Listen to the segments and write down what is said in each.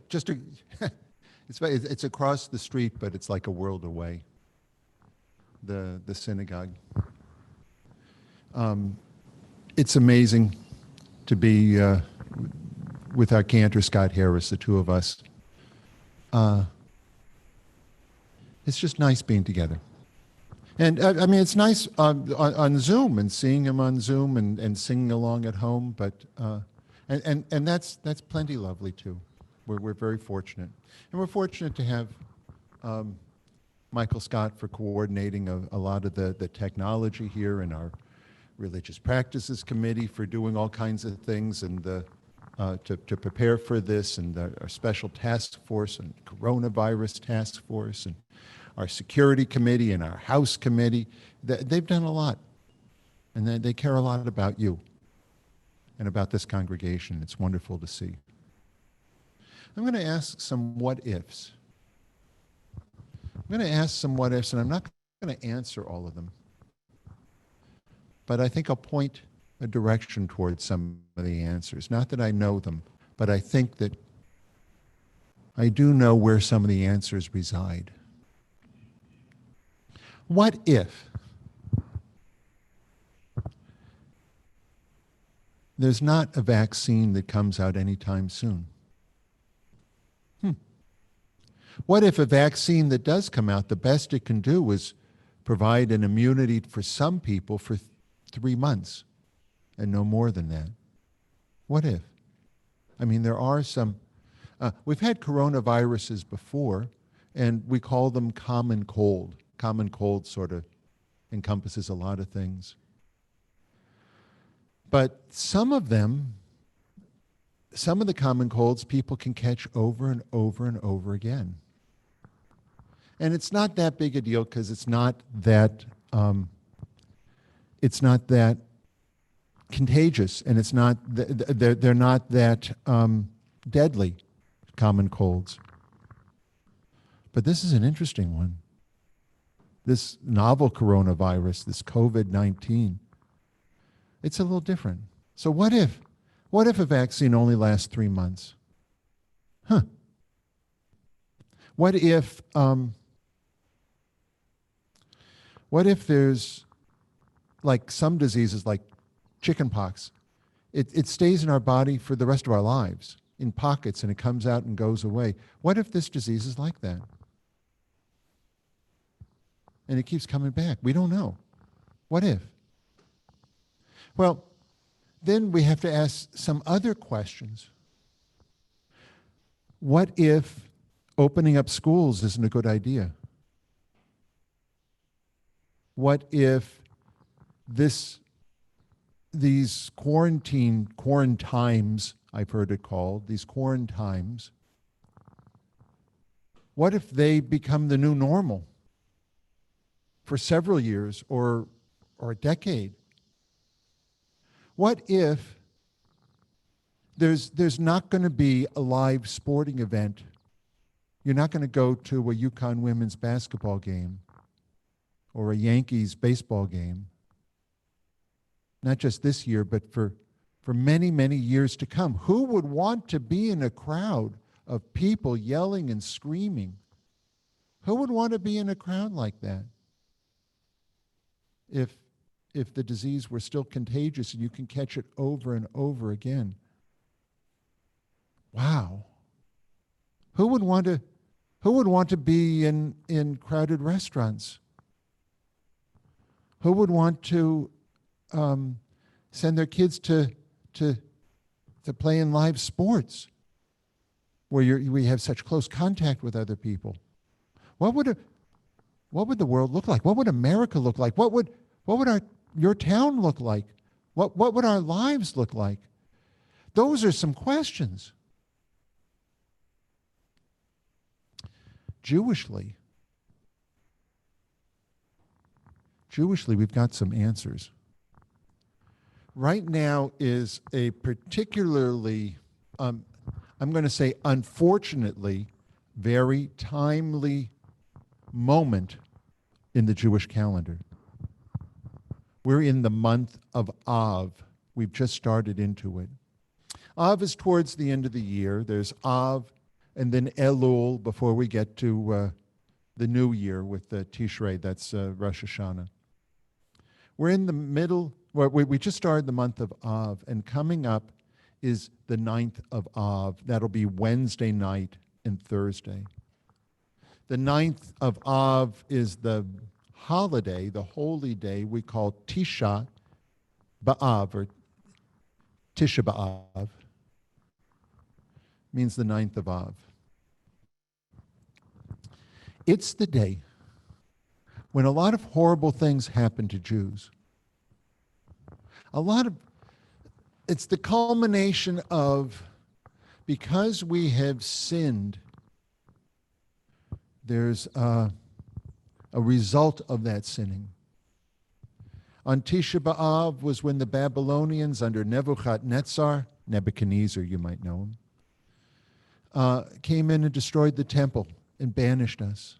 just a, it's across the street, but it's like a world away. The synagogue. It's amazing to be with our cantor, Scott Harris, the two of us. It's just nice being together. And I mean, it's nice on Zoom and seeing him on Zoom and singing along at home, but and that's plenty lovely too. We're very fortunate, and we're fortunate to have Michael Scott for coordinating a lot of the technology here, and our Religious Practices Committee for doing all kinds of things, and to prepare for this, and our special task force and coronavirus task force, and our security committee and our House committee. They've done a lot, and they care a lot about you and about this congregation. It's wonderful to see. I'm going to ask some what-ifs. I'm going to ask some what-ifs, and I'm not going to answer all of them. But I think I'll point a direction towards some of the answers. Not that I know them, but I think that I do know where some of the answers reside. What if there's not a vaccine that comes out anytime soon? What if a vaccine that does come out, the best it can do is provide an immunity for some people for 3 months and no more than that? What if? I mean, there are some, we've had coronaviruses before, and we call them common cold. Common cold sort of encompasses a lot of things. But some of them, some of the common colds people can catch over and over and over again. And it's not that big a deal because it's not that contagious, and it's not they're not that deadly, common colds. But this is an interesting one. This novel coronavirus, this COVID-19, it's a little different. So what if a vaccine only lasts 3 months? What if there's, like some diseases like chickenpox, it stays in our body for the rest of our lives in pockets, and it comes out and goes away? What if this disease is like that? And it keeps coming back. We don't know. What if? Well, then we have to ask some other questions. What if opening up schools isn't a good idea? What if these quarantimes, I've heard it called, these quarantimes, what if they become the new normal for several years or a decade? What if there's not going to be a live sporting event? You're not going to go to a UConn women's basketball game or a Yankees baseball game, not just this year, but for many, many years to come. Who would want to be in a crowd of people yelling and screaming? Who would want to be in a crowd like that if the disease were still contagious and you can catch it over and over again? Wow. Who would want to be in crowded restaurants? Who would want to send their kids to play in live sports where we have such close contact with other people? What would the world look like? What would America look like? What would your town look like? What would our lives look like? Those are some questions. Jewishly, we've got some answers. Right now is a particularly, I'm going to say unfortunately, very timely moment in the Jewish calendar. We're in the month of Av. We've just started into it. Av is towards the end of the year. There's Av, and then Elul before we get to the new year with the Tishrei, that's Rosh Hashanah. We're in the middle, well, we just started the month of Av, and coming up is the 9th of Av. That'll be Wednesday night and Thursday. The 9th of Av is the holiday, the holy day we call Tisha B'Av, or Tisha B'Av. Means the 9th of Av. It's the day when a lot of horrible things happen to Jews. It's the culmination of, because we have sinned, there's a result of that sinning. On Tisha B'Av was when the Babylonians under Nebuchadnezzar you might know him, came in and destroyed the temple and banished us.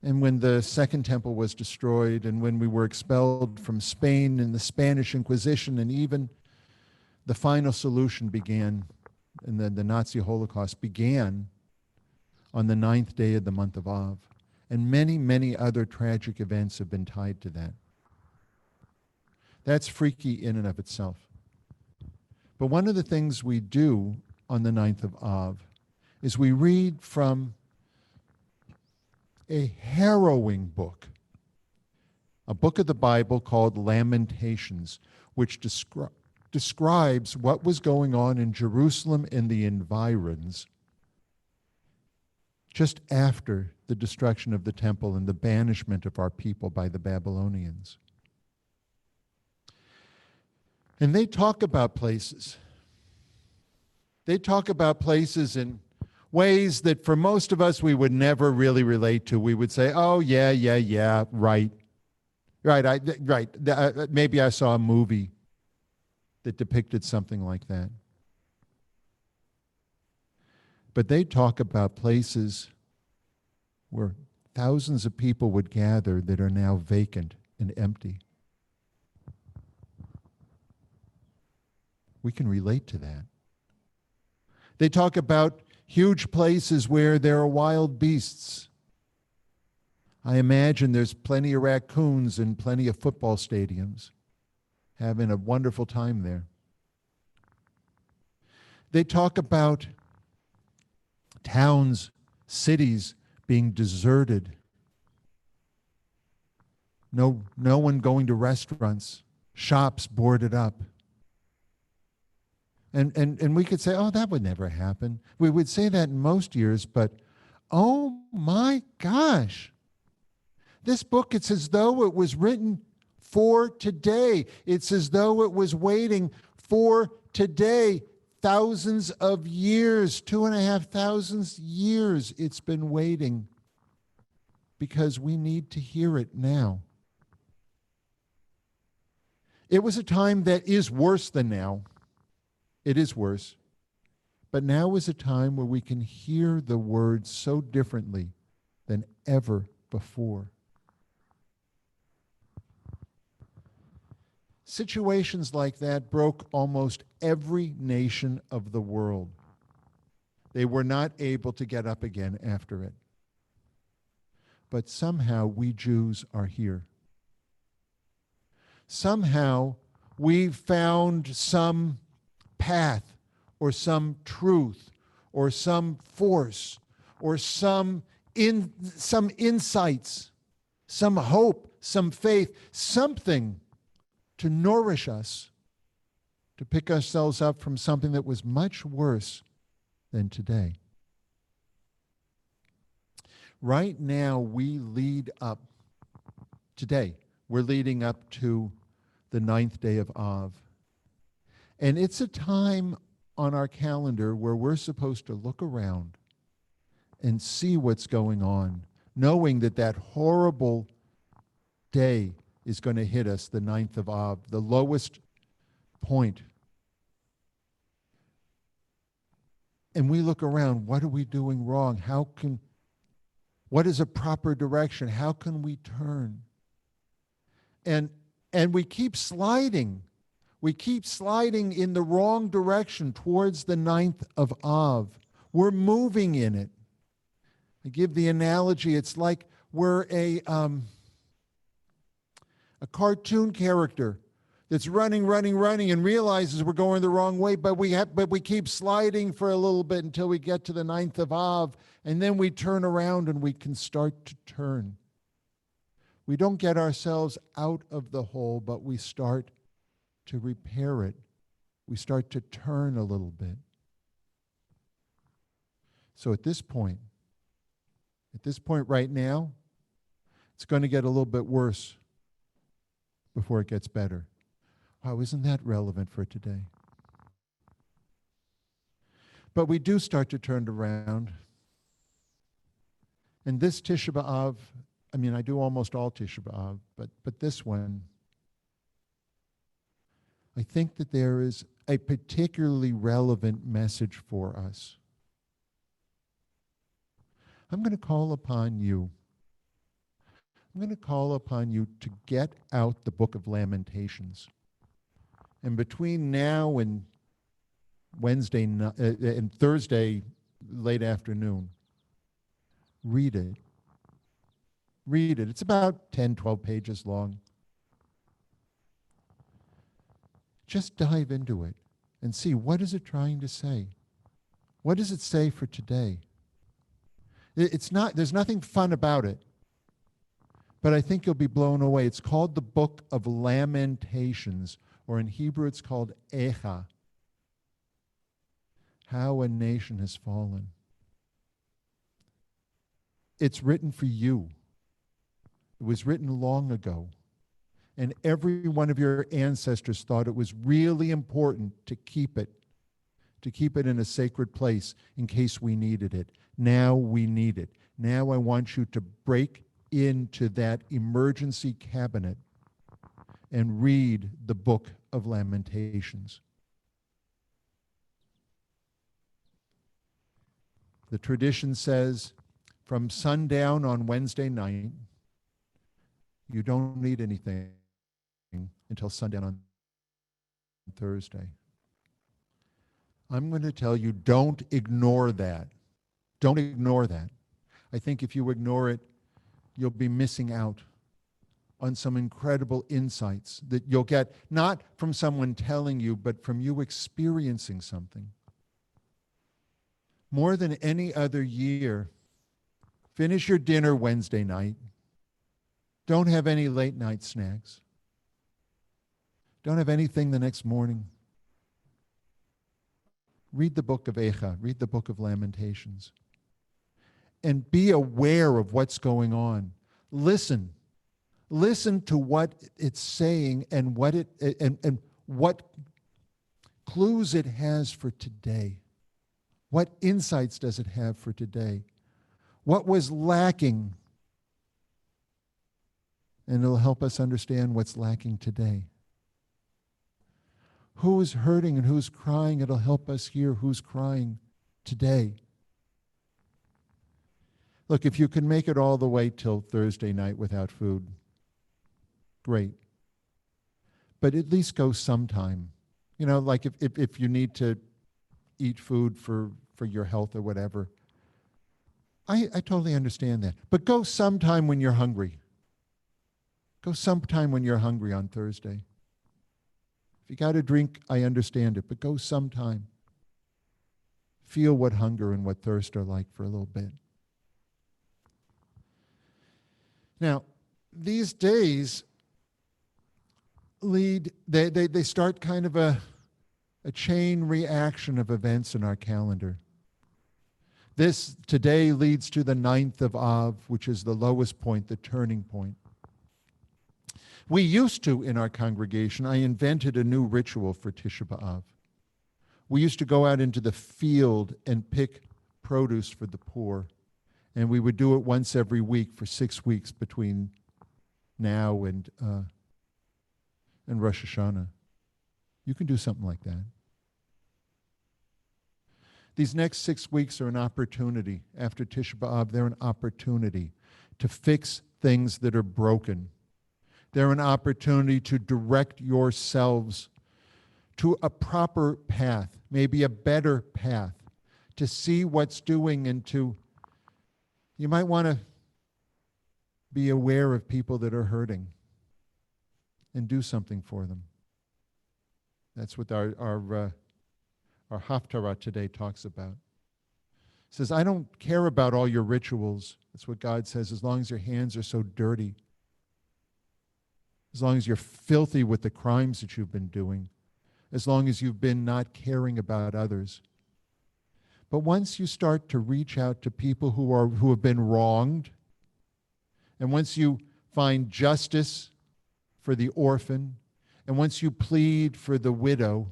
And when the Second Temple was destroyed, and when we were expelled from Spain in the Spanish Inquisition, and even the final solution began, and then the Nazi Holocaust began on the 9th day of the month of Av. And many, many other tragic events have been tied to that. That's freaky in and of itself. But one of the things we do on the 9th of Av is we read from a harrowing book, a book of the Bible called Lamentations, which describes what was going on in Jerusalem and the environs just after the destruction of the temple and the banishment of our people by the Babylonians. And they talk about places. They talk about places in ways that for most of us we would never really relate to. We would say, oh, yeah, right. Maybe I saw a movie that depicted something like that. But they talk about places where thousands of people would gather that are now vacant and empty. We can relate to that. They talk about huge places where there are wild beasts. I imagine there's plenty of raccoons and plenty of football stadiums having a wonderful time there. They talk about towns, cities being deserted. No one going to restaurants, shops boarded up. And we could say, oh, that would never happen. We would say that in most years, but oh my gosh. This book, it's as though it was written for today. It's as though it was waiting for today. Thousands of years, 2,500 years it's been waiting, because we need to hear it now. It was a time that is worse than now. It is worse. But now is a time where we can hear the words so differently than ever before. Situations like that broke almost every nation of the world. They were not able to get up again after it. But somehow we Jews are here. Somehow we've found some path or some truth or some force or some insights, some hope, some faith, something to nourish us, to pick ourselves up from something that was much worse than today. Right now, we lead up, today, we're leading up to the 9th day of Av. And it's a time on our calendar where we're supposed to look around and see what's going on, knowing that that horrible day is going to hit us, the 9th of Av, the lowest point. And we look around, what are we doing wrong? What is a proper direction? How can we turn? And we keep sliding. We keep sliding in the wrong direction towards the 9th of Av. We're moving in it. I give the analogy, it's like we're a cartoon character that's running, and realizes we're going the wrong way, but we keep sliding for a little bit until we get to the 9th of Av, and then we turn around and we can start to turn. We don't get ourselves out of the hole, but we start to repair it. We start to turn a little bit. So at this point right now, it's going to get a little bit worse before it gets better. Wow, isn't that relevant for today? But we do start to turn around. And this Tisha B'Av, I do almost all Tisha B'Av, but this one, I think that there is a particularly relevant message for us. I'm going to call upon you. I'm going to call upon you to get out the Book of Lamentations. And between now and Wednesday and Thursday late afternoon, read it. Read it. It's about 10, 12 pages long. Just dive into it and see, what is it trying to say? What does it say for today? There's nothing fun about it, but I think you'll be blown away. It's called the Book of Lamentations, or in Hebrew it's called Echa. How a nation has fallen. It's written for you. It was written long ago. And every one of your ancestors thought it was really important to keep it in a sacred place in case we needed it. Now we need it. Now I want you to break into that emergency cabinet and read the Book of Lamentations. The tradition says from sundown on Wednesday night, you don't need anything until sundown on Thursday. I'm going to tell you, don't ignore that. Don't ignore that. I think if you ignore it, you'll be missing out on some incredible insights that you'll get, not from someone telling you, but from you experiencing something. More than any other year, finish your dinner Wednesday night. Don't have any late night snacks. Don't have anything the next morning. Read the book of Echa, read the book of Lamentations, and be aware of what's going on. Listen to what it's saying and what clues it has for today. What insights does it have for today? What was lacking? And it'll help us understand what's lacking today. Who's hurting and who's crying? It'll help us hear who's crying today. Look, if you can make it all the way till Thursday night without food, great. But at least go sometime. You know, like if you need to eat food for your health or whatever, I totally understand that. But go sometime when you're hungry. Go sometime when you're hungry on Thursday. If you got to drink, I understand it, but go sometime. Feel what hunger and what thirst are like for a little bit. Now, these days they start kind of a chain reaction of events in our calendar. This today leads to the 9th of Av, which is the lowest point, the turning point. We used to, in our congregation, I invented a new ritual for Tisha B'Av. We used to go out into the field and pick produce for the poor. And we would do it once every week for 6 weeks between now and Rosh Hashanah. You can do something like that. These next 6 weeks are an opportunity. After Tisha B'Av, they're an opportunity to fix things that are broken. They're an opportunity to direct yourselves to a proper path, maybe a better path, to see what's doing and to, you might want to be aware of people that are hurting and do something for them. That's what our Haftarah today talks about. It says, I don't care about all your rituals. That's what God says, as long as your hands are so dirty, as long as you're filthy with the crimes that you've been doing, as long as you've been not caring about others. But once you start to reach out to people who have been wronged, and once you find justice for the orphan, and once you plead for the widow,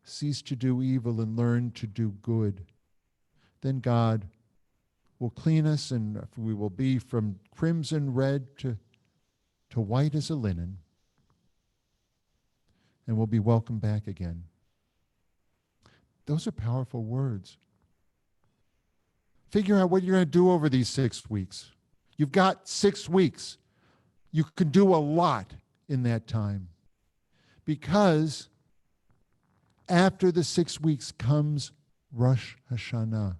cease to do evil and learn to do good, then God will clean us, and we will be from crimson red to white as a linen, and we'll be welcomed back again. Those are powerful words. Figure out what you're going to do over these 6 weeks. You've got 6 weeks. You can do a lot in that time, because after the 6 weeks comes Rosh Hashanah,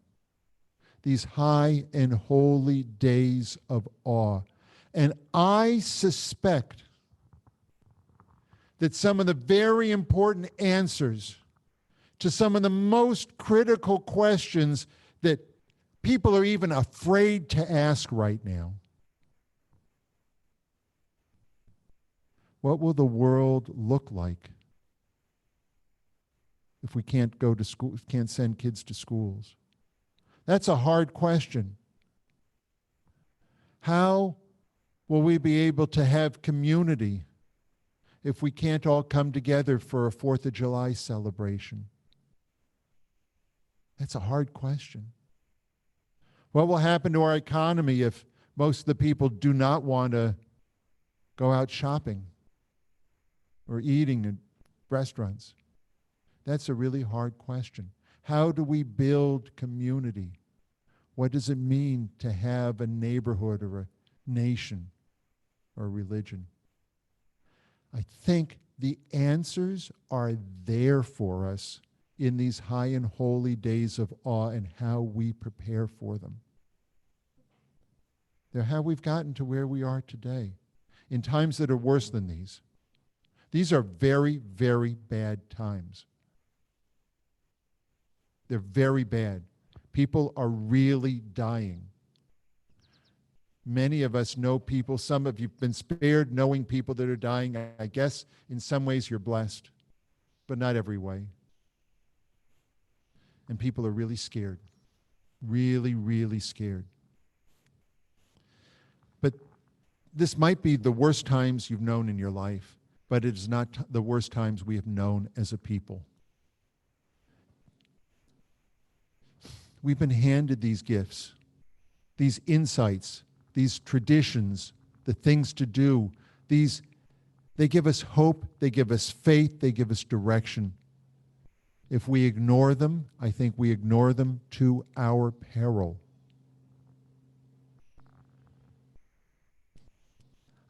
these high and holy days of awe. And I suspect that some of the very important answers to some of the most critical questions that people are even afraid to ask right now. What will the world look like if we can't go to school, can't send kids to schools? That's a hard question. How will we be able to have community if we can't all come together for a 4th of July celebration? That's a hard question. What will happen to our economy if most of the people do not want to go out shopping or eating in restaurants? That's a really hard question. How do we build community? What does it mean to have a neighborhood or a nation or a religion? I think the answers are there for us in these high and holy days of awe and how we prepare for them. They're how we've gotten to where we are today, in times that are worse than these. These are very, very bad times. They're very bad. People are really dying. Many of us know people, some of you have been spared knowing people that are dying. I guess in some ways you're blessed, but not every way. And people are really scared. Really, really scared. But this might be the worst times you've known in your life, but it is not the worst times we have known as a people. We've been handed these gifts, these insights, these traditions, the things to do. They give us hope, they give us faith, they give us direction. If we ignore them, I think we ignore them to our peril.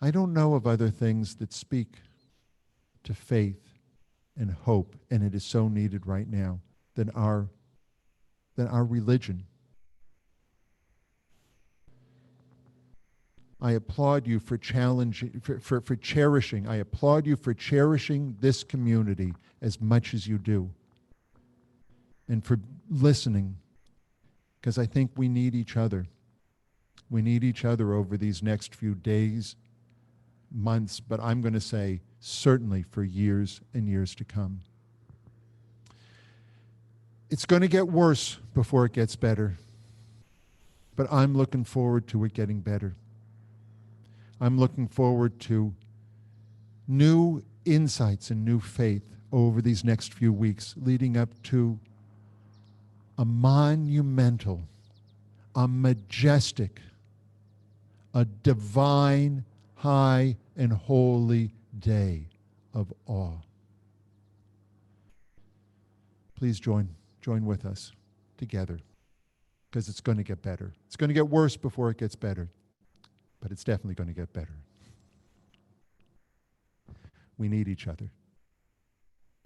I don't know of other things that speak to faith and hope, and it is so needed right now, than our religion. I applaud you for challenging, for cherishing. I applaud you for cherishing this community as much as you do, and for listening, because I think we need each other. We need each other over these next few days, months, but I'm going to say certainly for years and years to come. It's going to get worse before it gets better, but I'm looking forward to it getting better. I'm looking forward to new insights and new faith over these next few weeks, leading up to a monumental, a majestic, a divine, high and holy day of awe. Please join with us together, because it's going to get better. It's going to get worse before it gets better, but it's definitely going to get better. We need each other.